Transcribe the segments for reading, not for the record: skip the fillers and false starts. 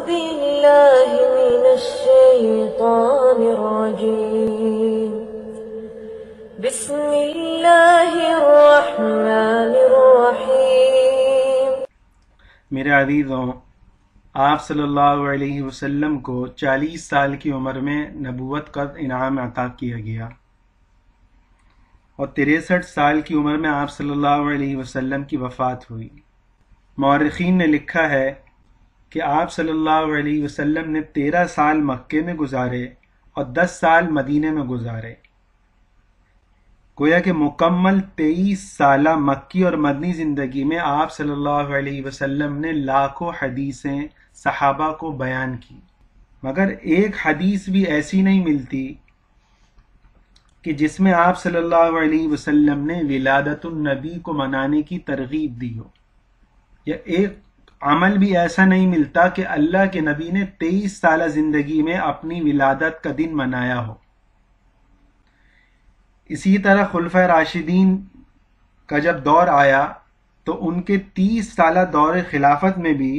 بالله من الشيطان الرجيم بسم الله الرحمن الرحيم۔ میرے عزیزوں، آپ صلی اللہ علیہ وسلم کو 40 سال کی عمر میں نبوت کا انعام عطا کیا گیا اور 63 سال کی عمر میں آپ صلی اللہ علیہ وسلم کی وفات ہوئی۔ مورخین نے لکھا ہے کہ آپ صلی اللہ علیہ وسلم نے 13 سال مکے میں گزارے اور 10 سال مدینے میں گزارے، گویا کہ مکمل 23 سالہ مکی اور مدنی زندگی میں آپ صلی اللہ علیہ وسلم نے لاکھوں حدیثیں صحابہ کو بیان کی، مگر ایک حدیث بھی ایسی نہیں ملتی کہ جس میں آپ صلی اللہ علیہ وسلم نے ولادت النبی کو منانے کی ترغیب دی ہو، یا ایک عمل بھی ایسا نہیں ملتا کہ اللہ کے نبی نے 23 سالہ زندگی میں اپنی ولادت کا دن منایا ہو۔ اسی طرح خلفۂ راشدین کا جب دور آیا تو ان کے 30 سالہ دور خلافت میں بھی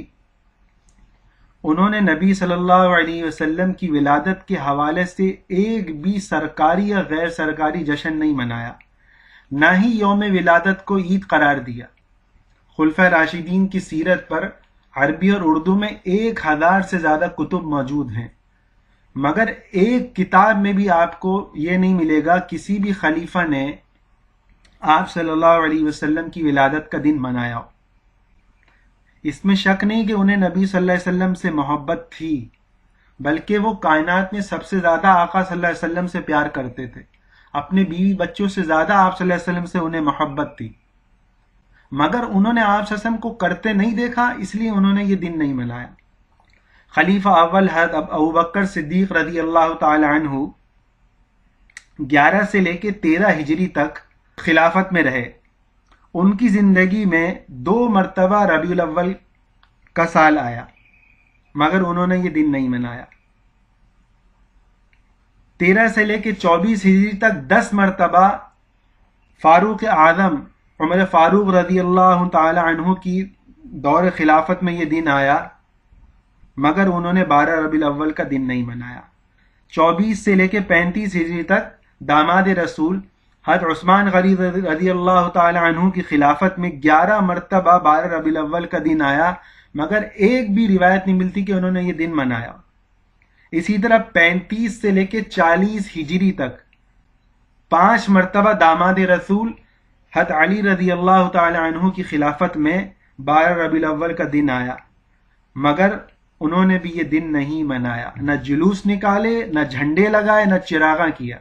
انہوں نے نبی صلی اللہ علیہ وسلم کی ولادت کے حوالے سے ایک بھی سرکاری یا غیر سرکاری جشن نہیں منایا، نہ ہی یوم ولادت کو عید قرار دیا۔ خلفۂ راشدین کی سیرت پر عربی اور اردو میں 1000 سے زیادہ کتب موجود ہیں، مگر ایک کتاب میں بھی آپ کو یہ نہیں ملے گا کسی بھی خلیفہ نے آپ صلی اللہ علیہ وسلم کی ولادت کا دن منایا ہو۔ اس میں شک نہیں کہ انہیں نبی صلی اللہ علیہ وسلم سے محبت تھی، بلکہ وہ کائنات میں سب سے زیادہ آقا صلی اللہ علیہ وسلم سے پیار کرتے تھے، اپنے بیوی بچوں سے زیادہ آپ صلی اللہ علیہ وسلم سے انہیں محبت تھی، مگر انہوں نے آپ صلی اللہ علیہ وسلم کو کرتے نہیں دیکھا، اس لیے انہوں نے یہ دن نہیں منایا۔ خلیفہ اول حضرت ابوبکر صدیق رضی اللہ تعالی عنہ 11 سے لے کے 13 ہجری تک خلافت میں رہے۔ ان کی زندگی میں 2 مرتبہ ربیع الاول کا سال آیا، مگر انہوں نے یہ دن نہیں منایا۔ 13 سے لے کے 24 ہجری تک 10 مرتبہ فاروق اعظم عمر فاروق رضی اللہ تعالی عنہ کی دور خلافت میں یہ دن آیا، مگر انہوں نے 12 ربیع الاول کا دن نہیں منایا۔ 24 سے لے کے 35 ہجری تک داماد رسول حضرت عثمان غنی رضی اللہ تعالی عنہ کی خلافت میں 11 مرتبہ 12 ربیع الاول کا دن آیا، مگر ایک بھی روایت نہیں ملتی کہ انہوں نے یہ دن منایا۔ اسی طرح 35 سے لے کے 40 ہجری تک 5 مرتبہ داماد رسول حضرت علی رضی اللہ تعالی عنہ کی خلافت میں 12 ربیع الاول کا دن آیا، مگر انہوں نے بھی یہ دن نہیں منایا، نہ جلوس نکالے، نہ جھنڈے لگائے، نہ چراغاں کیا۔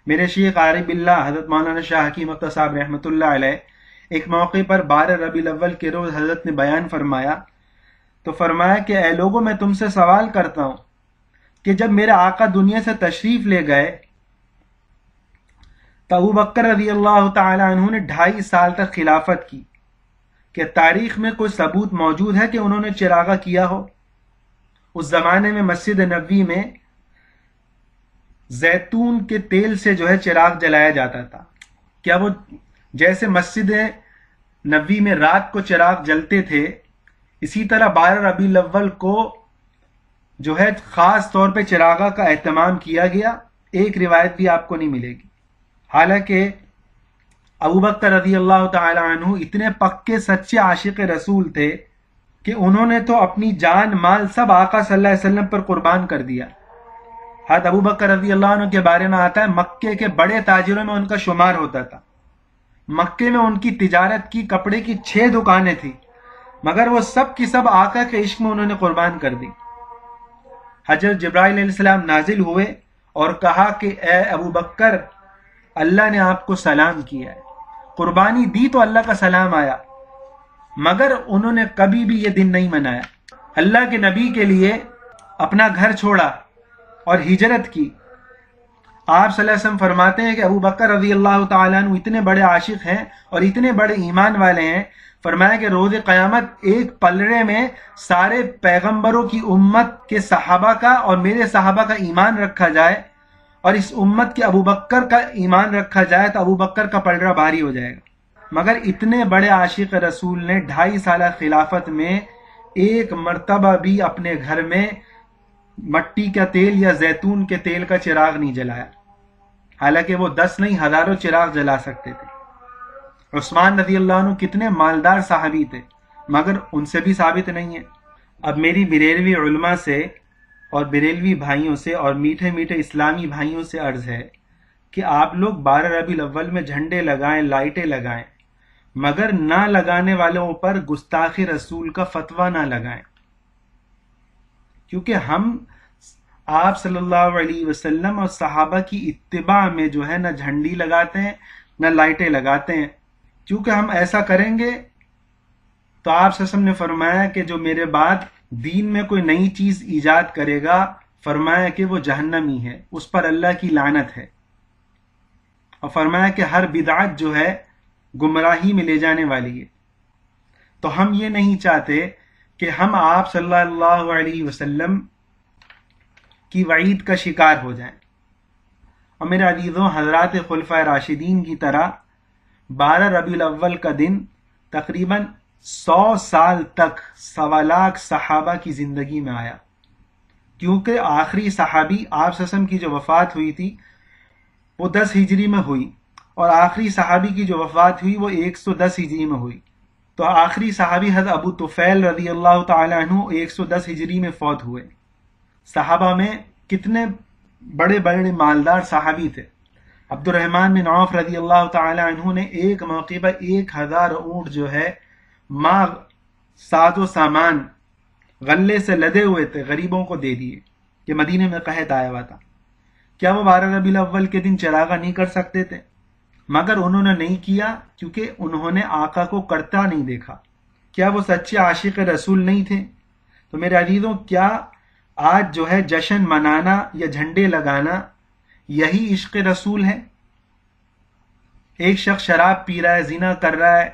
میرے شیخ عارف باللہ حضرت مولانا شاہ حکیم اختر صاحب رحمۃ اللہ علیہ ایک موقع پر 12 ربیع الاول کے روز حضرت نے بیان فرمایا تو فرمایا کہ اے لوگوں، میں تم سے سوال کرتا ہوں کہ جب میرے آقا دنیا سے تشریف لے گئے تو ابوبکر رضی اللہ تعالی عنہ نے 2.5 سال تک خلافت کی، کہ تاریخ میں کوئی ثبوت موجود ہے کہ انہوں نے چراغاں کیا ہو؟ اس زمانے میں مسجد نبوی میں زیتون کے تیل سے جو ہے چراغ جلایا جاتا تھا۔ کیا وہ جیسے مسجد نبوی میں رات کو چراغ جلتے تھے، اسی طرح 12 ربیع الاول کو جو ہے خاص طور پہ چراغاں کا اہتمام کیا گیا؟ ایک روایت بھی آپ کو نہیں ملے گی۔ حالانکہ ابوبکر رضی اللہ تعالی عنہ اتنے پکے سچے عاشق رسول تھے کہ انہوں نے تو اپنی جان مال سب آقا صلی اللہ علیہ وسلم پر قربان کر دیا۔ حضرت ابوبکر رضی اللہ عنہ کے بارے میں آتا ہے مکے کے بڑے تاجروں میں ان کا شمار ہوتا تھا۔ مکے میں ان کی تجارت کی کپڑے کی 6 دکانیں تھیں، مگر وہ سب کی سب آقا کے عشق میں انہوں نے قربان کر دی۔ حضرت جبرائیل علیہ السلام نازل ہوئے اور کہا کہ اے ابوبکر، اللہ نے آپ کو سلام کیا ہے۔ قربانی دی تو اللہ کا سلام آیا، مگر انہوں نے کبھی بھی یہ دن نہیں منایا۔ اللہ کے نبی کے لیے اپنا گھر چھوڑا اور ہجرت کی۔ آپ صلی اللہ علیہ وسلم فرماتے ہیں کہ ابوبکر رضی اللہ تعالیٰ عنہ اتنے بڑے عاشق ہیں اور اتنے بڑے ایمان والے ہیں، فرمایا کہ روز قیامت ایک پلڑے میں سارے پیغمبروں کی امت کے صحابہ کا اور میرے صحابہ کا ایمان رکھا جائے اور اس امت کے ابوبکر کا ایمان رکھا جائے تو ابوبکر کا پلڑا بھاری ہو جائے گا۔ مگر اتنے بڑے عاشق رسول نے 2.5 سالہ خلافت میں ایک مرتبہ بھی اپنے گھر میں مٹی کا تیل یا زیتون کے تیل کا چراغ نہیں جلایا، حالانکہ وہ 10 نہیں ہزاروں چراغ جلا سکتے تھے۔ عثمان رضی اللہ عنہ کتنے مالدار صحابی تھے، مگر ان سے بھی ثابت نہیں ہے۔ اب میری بریلوی علماء سے اور بریلوی بھائیوں سے اور میٹھے میٹھے اسلامی بھائیوں سے عرض ہے کہ آپ لوگ 12 ربیع الاول میں جھنڈے لگائیں، لائٹیں لگائیں، مگر نہ لگانے والوں پر گستاخی رسول کا فتویٰ نہ لگائیں، کیونکہ ہم آپ صلی اللہ علیہ وسلم اور صحابہ کی اتباع میں جو ہے نہ جھنڈی لگاتے ہیں نہ لائٹیں لگاتے ہیں، کیونکہ ہم ایسا کریں گے تو آپ صلی اللہ علیہ وسلم نے فرمایا کہ جو میرے بعد دین میں کوئی نئی چیز ایجاد کرے گا، فرمایا کہ وہ جہنمی ہے، اس پر اللہ کی لعنت ہے، اور فرمایا کہ ہر بدعت جو ہے گمراہی میں لے جانے والی ہے۔ تو ہم یہ نہیں چاہتے کہ ہم آپ صلی اللہ علیہ وسلم کی وعید کا شکار ہو جائیں۔ اور میرے عزیزوں، حضرات خلفائے راشدین کی طرح 12 ربیع الاول کا دن تقریباً 100 سال تک 1.25 لاکھ صحابہ کی زندگی میں آیا، کیونکہ آخری صحابی آپ صلی اللہ علیہ وسلم کی جو وفات ہوئی تھی وہ 10 ہجری میں ہوئی، اور آخری صحابی کی جو وفات ہوئی وہ 110 ہجری میں ہوئی۔ تو آخری صحابی حضرت ابو طفیل رضی اللہ تعالی عنہ 110 ہجری میں فوت ہوئے۔ صحابہ میں کتنے بڑے بڑے مالدار صحابی تھے۔ عبد الرحمن بن عوف رضی اللہ تعالی عنہ نے ایک موقع پر 1000 اونٹ جو ہے ماں ساز و سامان غلے سے لدے ہوئے تھے غریبوں کو دے دیے کہ مدینے میں قحط آیا ہوا تھا۔ کیا وہ 12 ربیع الاول کے دن چراغاں نہیں کر سکتے تھے؟ مگر انہوں نے نہیں کیا، کیونکہ انہوں نے آقا کو کرتا نہیں دیکھا۔ کیا وہ سچے عاشق رسول نہیں تھے؟ تو میرے عزیزوں، کیا آج جو ہے جشن منانا یا جھنڈے لگانا یہی عشق رسول ہے؟ ایک شخص شراب پی رہا ہے، زنا کر رہا ہے،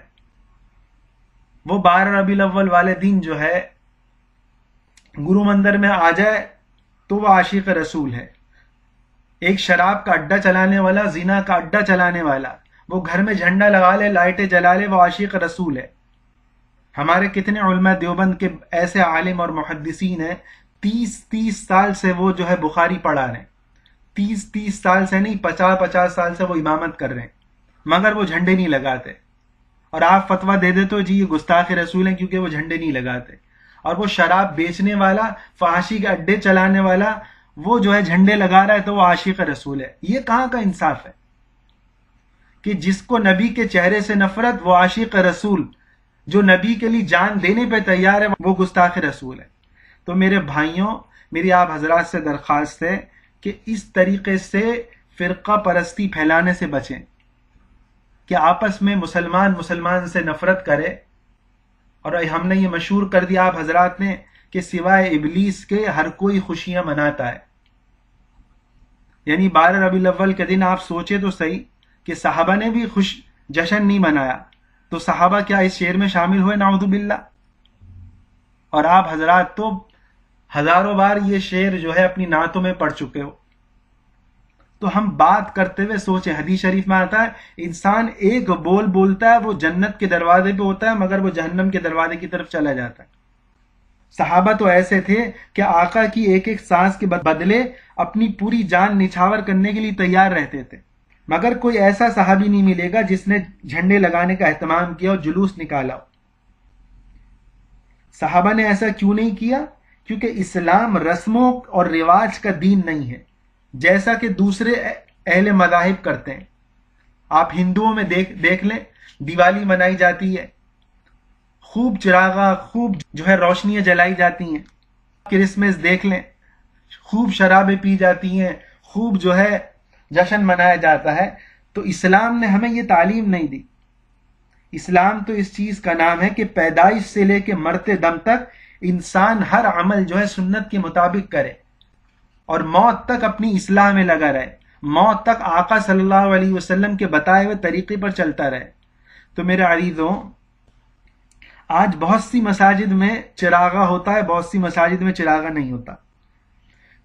وہ 12 ربیع الاول والے دن جو ہے گرو مندر میں آ جائے تو وہ عاشق رسول ہے۔ ایک شراب کا اڈا چلانے والا، زنا کا اڈا چلانے والا، وہ گھر میں جھنڈا لگا لے، لائٹیں جلا لے، وہ عاشق رسول ہے۔ ہمارے کتنے علماء دیوبند کے ایسے عالم اور محدثین ہیں 30 سال سے وہ جو ہے بخاری پڑھا رہے ہیں، 30 سال سے نہیں، 50 سال سے وہ امامت کر رہے ہیں، مگر وہ جھنڈے نہیں لگاتے۔ اور آپ فتویٰ دے دیتے ہو جی یہ گستاخ رسول ہیں کیونکہ وہ جھنڈے نہیں لگاتے، اور وہ شراب بیچنے والا، فحاشی کے اڈے چلانے والا، وہ جو ہے جھنڈے لگا رہا ہے تو وہ عاشق رسول ہے۔ یہ کہاں کا انصاف ہے کہ جس کو نبی کے چہرے سے نفرت وہ عاشق رسول، جو نبی کے لیے جان دینے پہ تیار ہے وہ گستاخ رسول ہے۔ تو میرے بھائیوں، میری آپ حضرات سے درخواست ہے کہ اس طریقے سے فرقہ پرستی پھیلانے سے بچیں کہ آپس میں مسلمان سے نفرت کرے۔ اور ہم نے یہ مشہور کر دیا آپ حضرات نے کہ سوائے ابلیس کے ہر کوئی خوشیاں مناتا ہے۔ یعنی 12 ربیع الاول کے دن آپ سوچے تو صحیح کہ صحابہ نے بھی جشن نہیں منایا، تو صحابہ کیا اس شعر میں شامل ہوئے؟ نعوذ باللہ۔ اور آپ حضرات تو ہزاروں بار یہ شعر جو ہے اپنی نعتوں میں پڑھ چکے ہو۔ تو ہم بات کرتے ہوئے سوچیں، حدیث شریف میں آتا ہے انسان ایک بول بولتا ہے وہ جنت کے دروازے پہ ہوتا ہے مگر وہ جہنم کے دروازے کی طرف چلا جاتا ہے۔ صحابہ تو ایسے تھے کہ آقا کی ایک ایک سانس کے بدلے اپنی پوری جان نچھاور کرنے کے لیے تیار رہتے تھے، مگر کوئی ایسا صحابی نہیں ملے گا جس نے جھنڈے لگانے کا اہتمام کیا اور جلوس نکالا۔ صحابہ نے ایسا کیوں نہیں کیا؟ کیونکہ اسلام رسموں اور رواج کا دین نہیں ہے، جیسا کہ دوسرے اہل مذاہب کرتے ہیں۔ آپ ہندوؤں میں دیکھ لیں، دیوالی منائی جاتی ہے، خوب چراغاں، خوب جو ہے روشنیاں جلائی جاتی ہیں۔ کرسمس دیکھ لیں، خوب شرابیں پی جاتی ہیں، خوب جو ہے جشن منایا جاتا ہے۔ تو اسلام نے ہمیں یہ تعلیم نہیں دی۔ اسلام تو اس چیز کا نام ہے کہ پیدائش سے لے کے مرتے دم تک انسان ہر عمل جو ہے سنت کے مطابق کرے اور موت تک اپنی اصلاح میں لگا رہے، موت تک آقا صلی اللہ علیہ وسلم کے بتائے ہوئے طریقے پر چلتا رہے۔ تو میرے عزیزوں، آج بہت سی مساجد میں چراغا ہوتا ہے، بہت سی مساجد میں چراغا نہیں ہوتا،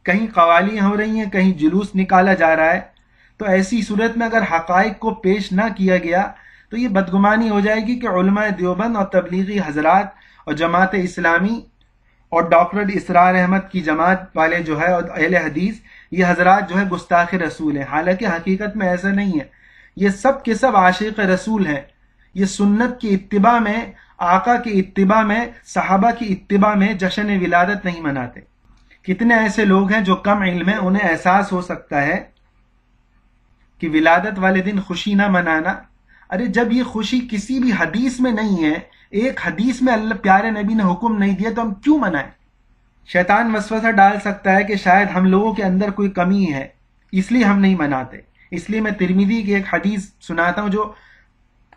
کہیں قوالیاں ہو رہی ہیں، کہیں جلوس نکالا جا رہا ہے۔ تو ایسی صورت میں اگر حقائق کو پیش نہ کیا گیا تو یہ بدگمانی ہو جائے گی کہ علماء دیوبند اور تبلیغی حضرات اور جماعت اسلامی اور ڈاکٹر اسرار احمد کی جماعت والے جو ہے اور اہل حدیث، یہ حضرات جو ہے گستاخ رسول ہیں، حالانکہ حقیقت میں ایسا نہیں ہے. یہ سب کے سب عاشق رسول ہیں. یہ سنت کی اتباع میں، آقا کی اتباع میں، صحابہ کی اتباع میں جشن ولادت نہیں مناتے. کتنے ایسے لوگ ہیں جو کم علم ہیں، انہیں احساس ہو سکتا ہے کہ ولادت والے دن خوشی نہ منانا. ارے جب یہ خوشی کسی بھی حدیث میں نہیں ہے، ایک حدیث میں اللہ پیارے نبی نے حکم نہیں دیا، تو ہم کیوں منائیں؟ شیطان وسوسہ ڈال سکتا ہے کہ شاید ہم لوگوں کے اندر کوئی کمی ہے، اس لیے ہم نہیں مناتے. اس لیے میں ترمذی کی ایک حدیث سناتا ہوں جو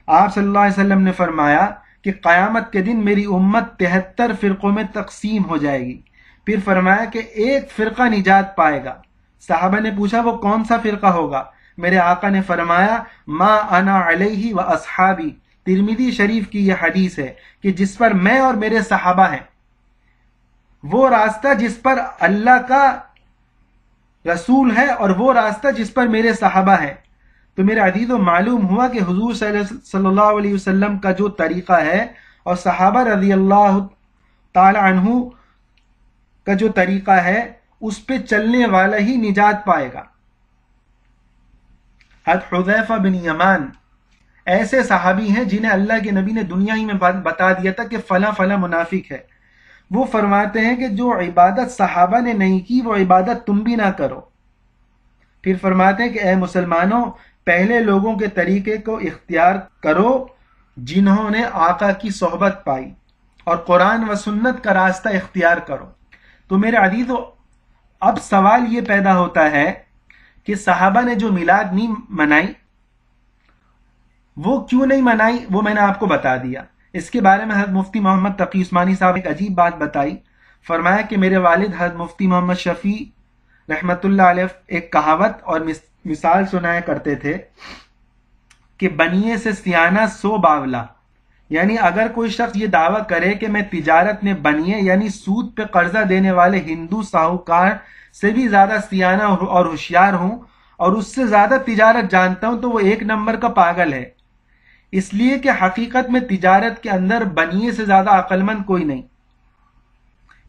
آپ صلی اللہ علیہ وسلم نے فرمایا کہ قیامت کے دن میری امت 73 فرقوں میں تقسیم ہو جائے گی. پھر فرمایا کہ ایک فرقہ نجات پائے گا. صحابہ نے پوچھا وہ کون سا فرقہ ہوگا؟ میرے آقا نے فرمایا ما انا علیہ و اصحابی. ترمذی شریف کی یہ حدیث ہے کہ جس پر میں اور میرے صحابہ ہیں، وہ راستہ جس پر اللہ کا رسول ہے اور وہ راستہ جس پر میرے صحابہ ہیں. تو میرے عزیزو، معلوم ہوا کہ حضور صلی اللہ علیہ وسلم کا جو طریقہ ہے اور صحابہ رضی اللہ تعالی عنہ کا جو طریقہ ہے، اس پہ چلنے والا ہی نجات پائے گا. حضرت حذیفہ بن یمان ایسے صحابی ہیں جنہیں اللہ کے نبی نے دنیا ہی میں بتا دیا تھا کہ فلاں فلاں منافق ہے. وہ فرماتے ہیں کہ جو عبادت صحابہ نے نہیں کی وہ عبادت تم بھی نہ کرو. پھر فرماتے ہیں کہ اے مسلمانوں، پہلے لوگوں کے طریقے کو اختیار کرو جنہوں نے آقا کی صحبت پائی، اور قرآن و سنت کا راستہ اختیار کرو. تو میرے عزیزو، اب سوال یہ پیدا ہوتا ہے کہ صحابہ نے جو میلاد نہیں منائی، وہ کیوں نہیں منائی؟ وہ میں نے آپ کو بتا دیا. اس کے بارے میں حضرت مفتی محمد تقی عثمانی صاحب ایک عجیب بات بتائی. فرمایا کہ میرے والد حضرت مفتی محمد شفیع رحمۃ اللہ علیہ ایک کہاوت اور مثال سنایا کرتے تھے کہ بنیے سے سیانہ سو باولا. یعنی اگر کوئی شخص یہ دعویٰ کرے کہ میں تجارت میں بنیے یعنی سود پہ قرضہ دینے والے ہندو ساہوکار سے بھی زیادہ سیانہ اور ہوشیار ہوں اور اس سے زیادہ تجارت جانتا ہوں، تو وہ ایک نمبر کا پاگل ہے. اس لیے کہ حقیقت میں تجارت کے اندر بنیے سے زیادہ عقل مند کوئی نہیں.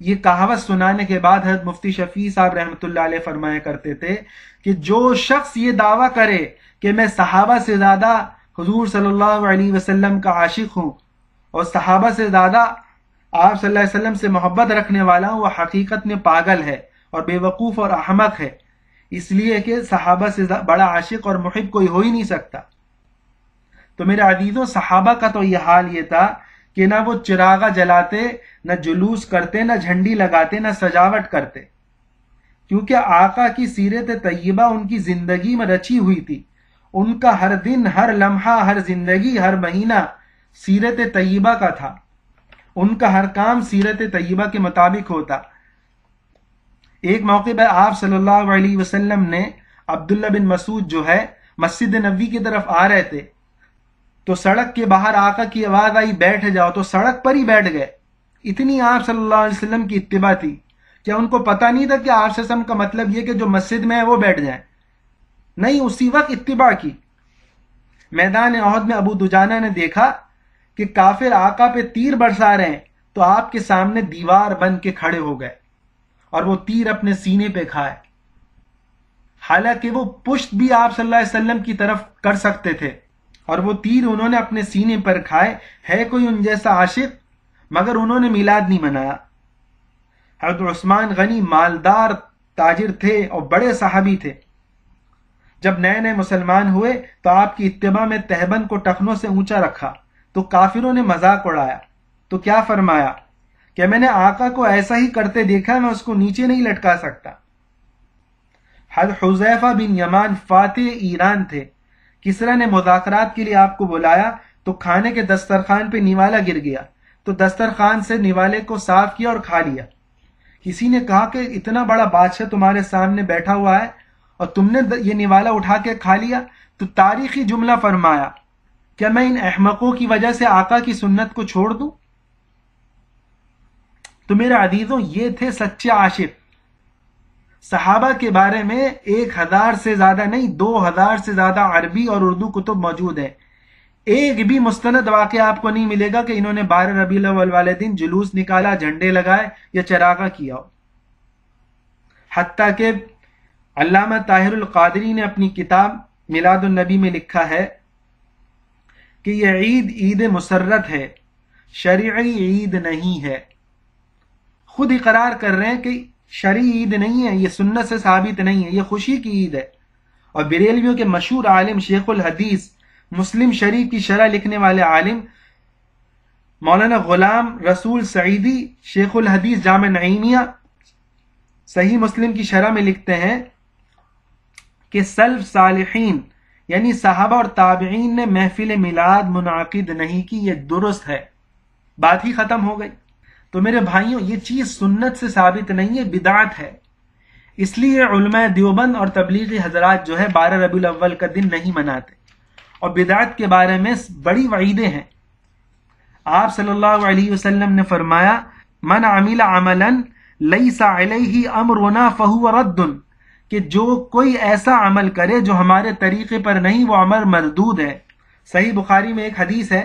یہ کہاوت سنانے کے بعد حضرت مفتی شفیع صاحب رحمۃ اللہ علیہ فرمایا کرتے تھے کہ جو شخص یہ دعویٰ کرے کہ میں صحابہ سے زیادہ حضور صلی اللہ علیہ وسلم کا عاشق ہوں اور صحابہ سے زیادہ آپ صلی اللہ علیہ وسلم سے محبت رکھنے والا ہوں، وہ حقیقت میں پاگل ہے اور بے وقوف اور احمق ہے. اس لیے کہ صحابہ سے بڑا عاشق اور محب کوئی ہو ہی نہیں سکتا. تو میرے عزیزوں، صحابہ کا تو یہ حال یہ تھا کہ نہ وہ چراغا جلاتے، نہ جلوس کرتے، نہ جھنڈی لگاتے، نہ سجاوٹ کرتے، کیونکہ آقا کی سیرت طیبہ ان کی زندگی میں رچی ہوئی تھی. ان کا ہر دن، ہر لمحہ، ہر زندگی، ہر مہینہ سیرت طیبہ کا تھا. ان کا ہر کام سیرت طیبہ کے مطابق ہوتا. ایک موقع پر آپ صلی اللہ علیہ وسلم نے عبداللہ بن مسعود جو ہے مسجد نبوی کی طرف آ رہے تھے، تو سڑک کے باہر آقا کی آواز آئی بیٹھ جاؤ، تو سڑک پر ہی بیٹھ گئے. اتنی آپ صلی اللہ علیہ وسلم کی اتباع تھی. کیا ان کو پتہ نہیں تھا کہ آپ صلی اللہ علیہ وسلم کا مطلب یہ کہ جو مسجد میں ہے وہ بیٹھ جائیں؟ نہیں، اسی وقت اتباع کی. میدان احد میں ابو دجانہ نے دیکھا کہ کافر آقا پہ تیر برسا رہے ہیں، تو آپ کے سامنے دیوار بن کے کھڑے ہو گئے اور وہ تیر اپنے سینے پہ کھائے. حالانکہ وہ پشت بھی آپ صلی اللہ علیہ وسلم کی طرف کر سکتے تھے، اور وہ تیر انہوں نے اپنے سینے پر کھائے. ہے کوئی ان جیسا عاشق؟ مگر انہوں نے میلاد نہیں منایا. حضرت عثمان غنی مالدار تاجر تھے اور بڑے صحابی تھے. جب نئے نئے مسلمان ہوئے تو آپ کی اتباع میں تہبند کو ٹخنوں سے اونچا رکھا، تو کافروں نے مذاق اڑایا. تو کیا فرمایا کہ میں نے آقا کو ایسا ہی کرتے دیکھا، میں اس کو نیچے نہیں لٹکا سکتا. حضرت حذیفہ بن یمان فاتح ایران تھے. کسرا نے مذاکرات کے لیے آپ کو بلایا تو کھانے کے دسترخوان پہ نیوالا گر گیا، تو دسترخوان سے نیوالے کو صاف کیا اور کھا لیا. کسی نے کہا کہ اتنا بڑا بادشاہ تمہارے سامنے بیٹھا ہوا ہے اور تم نے یہ نیوالا اٹھا کے کھا لیا. تو تاریخی جملہ فرمایا، کیا میں ان احمقوں کی وجہ سے آقا کی سنت کو چھوڑ دوں؟ تو میرے عزیزوں، یہ تھے سچے عاشق. صحابہ کے بارے میں 1000 سے زیادہ نہیں، 2000 سے زیادہ عربی اور اردو کتب موجود ہیں. ایک بھی مستند واقعہ آپ کو نہیں ملے گا کہ انہوں نے 12 ربیع الاول والے دن جلوس نکالا، جھنڈے لگائے یا چراغاں کیا ہو۔ حتیٰ کہ علامہ طاہر القادری نے اپنی کتاب میلاد النبی میں لکھا ہے کہ یہ عید مسرت ہے، شرعی عید نہیں ہے۔ خود اقرار کر رہے ہیں کہ شرعی عید نہیں ہے، یہ سنت سے ثابت نہیں ہے، یہ خوشی کی عید ہے۔ اور بریلویوں کے مشہور عالم شیخ الحدیث، مسلم شریف کی شرح لکھنے والے عالم مولانا غلام رسول سعیدی، شیخ الحدیث جامع نعیمیہ صحیح مسلم کی شرح میں لکھتے ہیں کہ سلف صالحین یعنی صحابہ اور تابعین نے محفل میلاد منعقد نہیں کی، یہ درست ہے، بات ہی ختم ہو گئی۔ تو میرے بھائیوں، یہ چیز سنت سے ثابت نہیں ہے، بدعت ہے۔ اس لیے علماء دیوبند اور تبلیغی حضرات جو ہے 12 ربیع الاول کا دن نہیں مناتے، اور بدعت کے بارے میں بڑی وعیدیں ہیں۔ آپ صلی اللہ علیہ وسلم نے فرمایا من عمل عملا لیس علیہ امرنا فہو رد، کہ جو کوئی ایسا عمل کرے جو ہمارے طریقے پر نہیں، وہ عمل مردود ہے۔ صحیح بخاری میں ایک حدیث ہے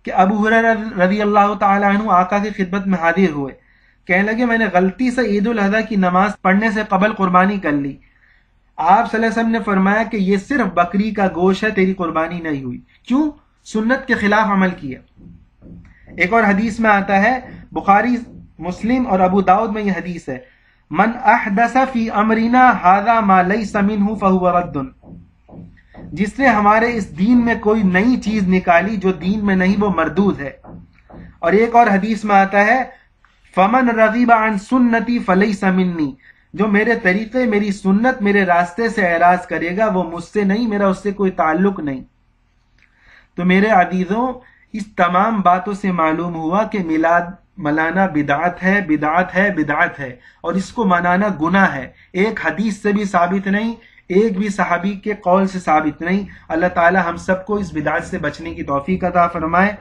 کہ ابو ہریرہ رضی اللہ تعالی عنہ آقا کی خدمت میں حاضر ہوئے، کہنے لگے میں نے غلطی سے عید الاضحیٰ کی نماز پڑھنے سے قبل قربانی کر لی۔ آپ صلی اللہ علیہ وسلم نے فرمایا کہ یہ صرف بکری کا گوشت ہے، تیری قربانی نہیں ہوئی۔ کیوں؟ سنت کے خلاف عمل کیا۔ ایک اور حدیث میں آتا ہے، بخاری، مسلم اور ابو داؤد میں یہ حدیث ہے، من احدث فی امرنا ھذا ما لیس منہ فہو رد، جس نے ہمارے اس دین میں کوئی نئی چیز نکالی جو دین میں نہیں، وہ مردود ہے۔ اور ایک اور حدیث میں آتا ہے فمن رغب عن سنتی فلیس منی، جو میرے طریقے، میری سنت، میرے راستے سے اعراض کرے گا وہ مجھ سے نہیں، میرا اس سے کوئی تعلق نہیں۔ تو میرے عزیزوں، اس تمام باتوں سے معلوم ہوا کہ میلاد منانا بدعت ہے، بدعت ہے، بدعت ہے، اور اس کو منانا گناہ ہے۔ ایک حدیث سے بھی ثابت نہیں، ایک بھی صحابی کے قول سے ثابت نہیں۔ اللہ تعالی ہم سب کو اس بدعت سے بچنے کی توفیق عطا فرمائے،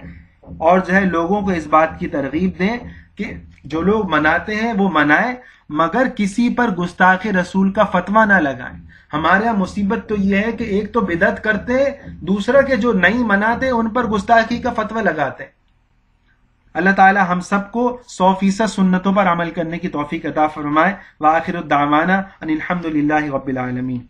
اور جو ہے لوگوں کو اس بات کی ترغیب دیں کہ جو لوگ مناتے ہیں وہ منائیں، مگر کسی پر گستاخ رسول کا فتویٰ نہ لگائیں۔ ہمارے یہاں مصیبت تو یہ ہے کہ ایک تو بدعت کرتے، دوسرا کہ جو نہیں مناتے ان پر گستاخی کا فتویٰ لگاتے۔ اللہ تعالی ہم سب کو 100% سنتوں پر عمل کرنے کی توفیق عطا فرمائے۔ وآخر الدعوانا ان الحمد للہ رب العالمین۔